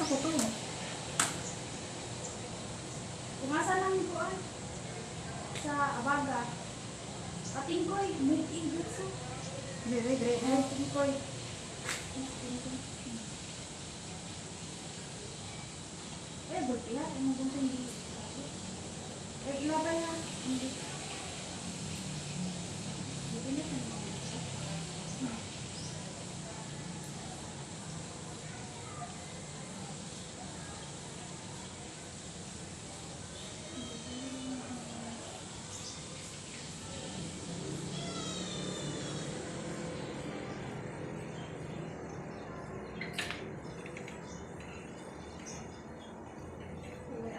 ko to. Kumasa lang ko sa Abaga. Ating ko'y milk ingress. Dire. Ating ko'y. Bulti ya. Ano kung hindi. Iba ba yan? Hindi. Hindi na sa mga.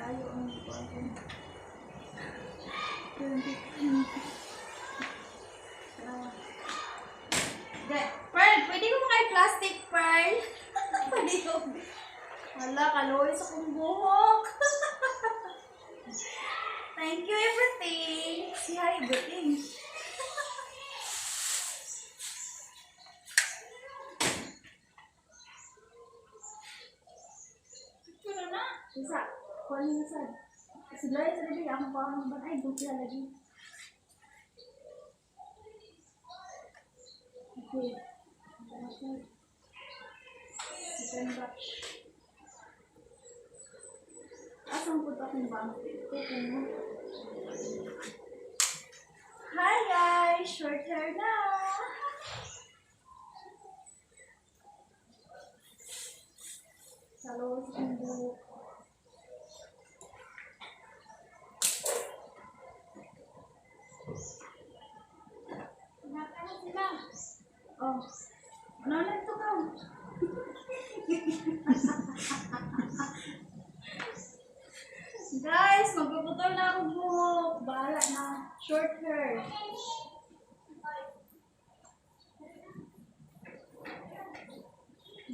Ayaw ang Pearl, pwede ko mga plastic, Pearl? Pwede ko. Wala, kaloy sa kong buhok. Thank you, everything. Si hi, everything. Ito na. Isa. Kuha niyo na sad. Sigla sa dili ako pa ang banay buti lagi. Okay. Second batch. Asang po akong bangko. Hi guys! Short hair na! Salo sa buhok. Oh, ano na ito ka? Guys, magpuputol na akong buhok. Bahala na. Short hair.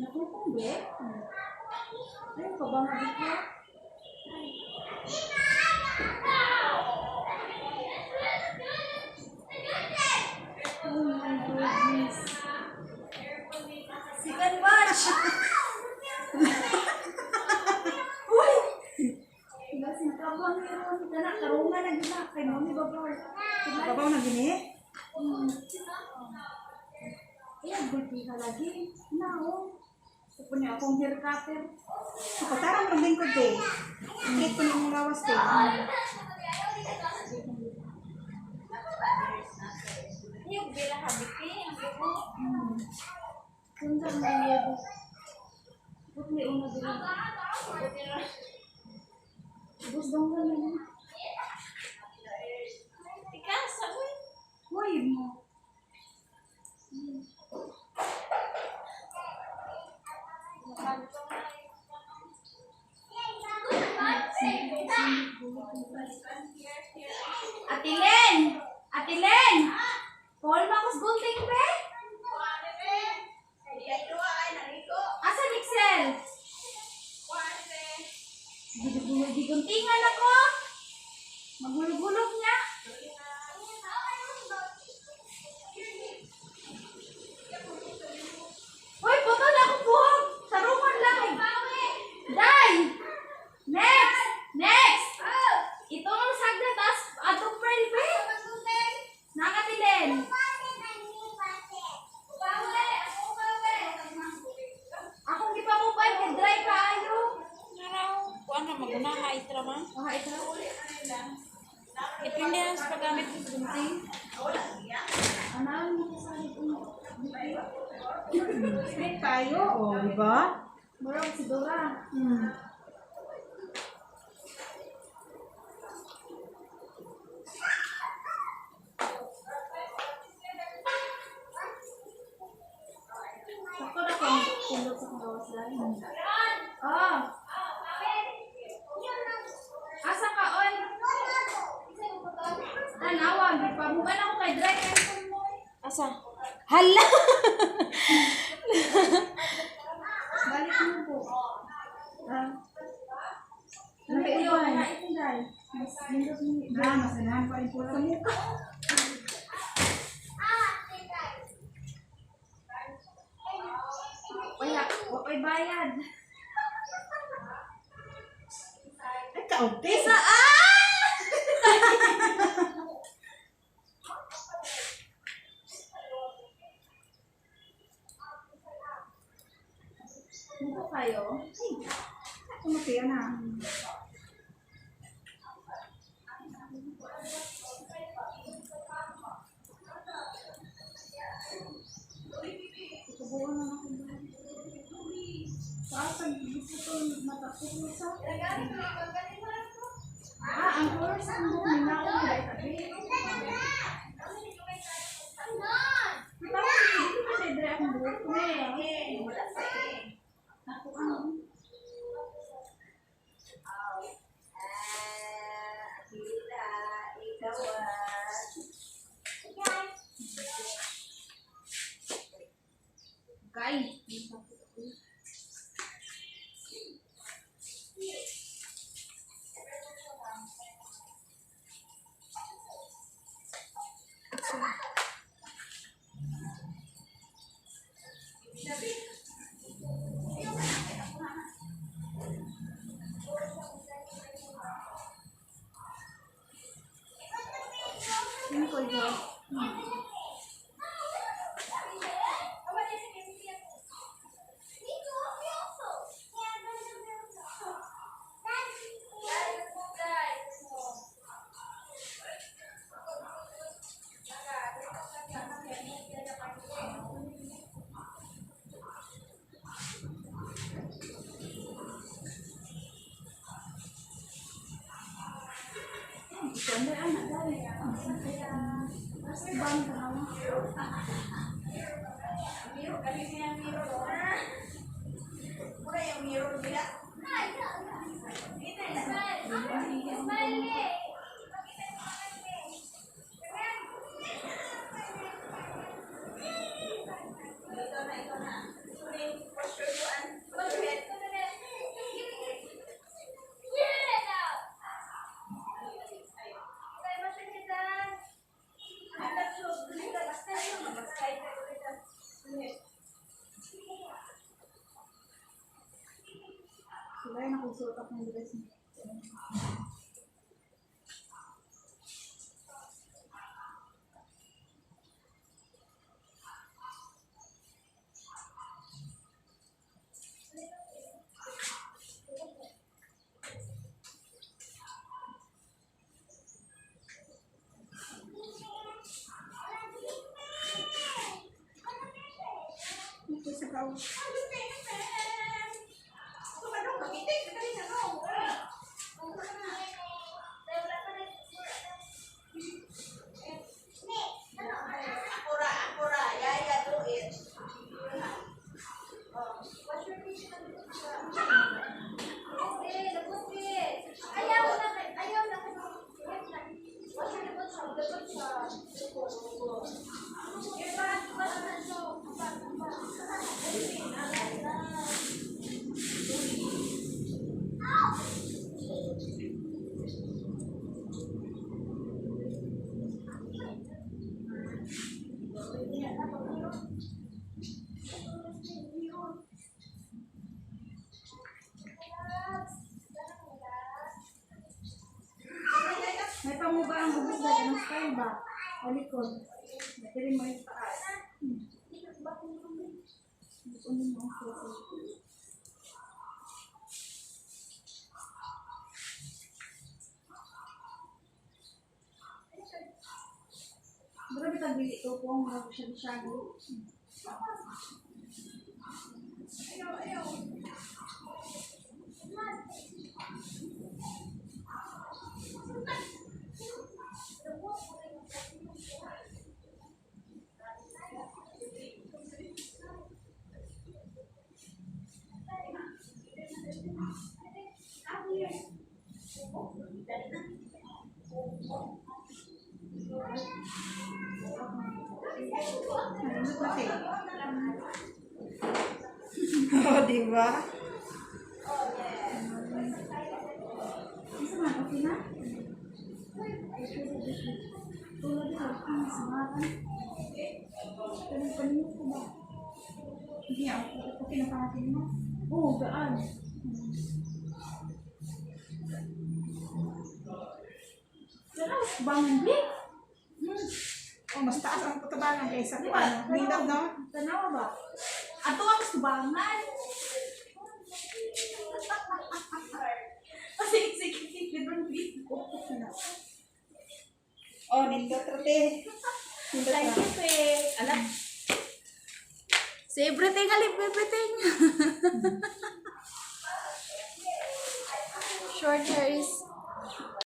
Nakukong ba? Ayun ka ba mabigla? Oh my goodness. Second batch. Uy! Lasing ka ba meron? Kana karungan na gina. Kay mo ni Babaw. Babaw na gini? Ayan, bulti ka lagi. Nao. Ito niya akong hair cutter. Patarang mo din ko te. Cake ko na yung lawas te. Yung bila habiti. Ang buko. Kunda mo yung buko. May una din. Bus dong ka na yun. Tikas, sabi. Huwag mo. Atilen! Atilen! Paul, makos gunting pe? Asa Nixel? Giguntingan ako. Magulog-gulog niya. Uy, putol akong buhok. Sarungan lang. Day! Next! Next! Ito ang sagda, tas atong pearl pe? Nakatilen. Akong di pa mo pa, dry ka ayo. Kuan na maguna ha itra man. Oh, ito. Depende sa paggamit ng gunting. Ano mo sa ito? Straight tayo, o, di ba? Murag si Dora. Sakto na kung pindot sa kawas lang. Oh. Asa ka, oy? Tanawan, pamukan ako kay dry cleanser mo. Asa? Hala! Balik mo po. Ano Ano ito? ba? Ano ito, Day? Mas pindot mo. Masanahan pa rin po Sa mukha. Wala, okay bayad. okay. Isa, Ano kayo? Kumapaya na. Ikabuhan na ako. Saan gusto ko matapos sa? Ang course ang buhay na ako kaya tabi. Tapos hindi ko pwede akong buhay ko eh. Wala sa Ako ano? Akira, ikaw Guys, ini ko ito. Ganda anak dali. Bang tahu. Miro, kami siya miro. Mura yung miro nila. Sila yung nakusuot ako ng dress niya. Ito sa kaw. May pamuba ang ubus na ng style ba? Alikon. Natiri mo yung taas. Kunin mo ang photo. Grabe tagbili ito po ang mga siya-siyago. Nalindot natin. Oh, diba? Isa man, okay na? Tulad sa aking samaran. Panin ko ba? Hindi ako. Okay na pa natin mo? Oo, gaan. Sana, bangon din. Oh, mas taas ang putabangan kaysa Di kung ba? ano. Nindot, no? Tanawa ba? Ato nga mas tubangan. Kasi sige, don't be. Oh, nindot, rate. Nindot Thank na. you, Pe. Alam. Say everything, Alip, everything. Short hair is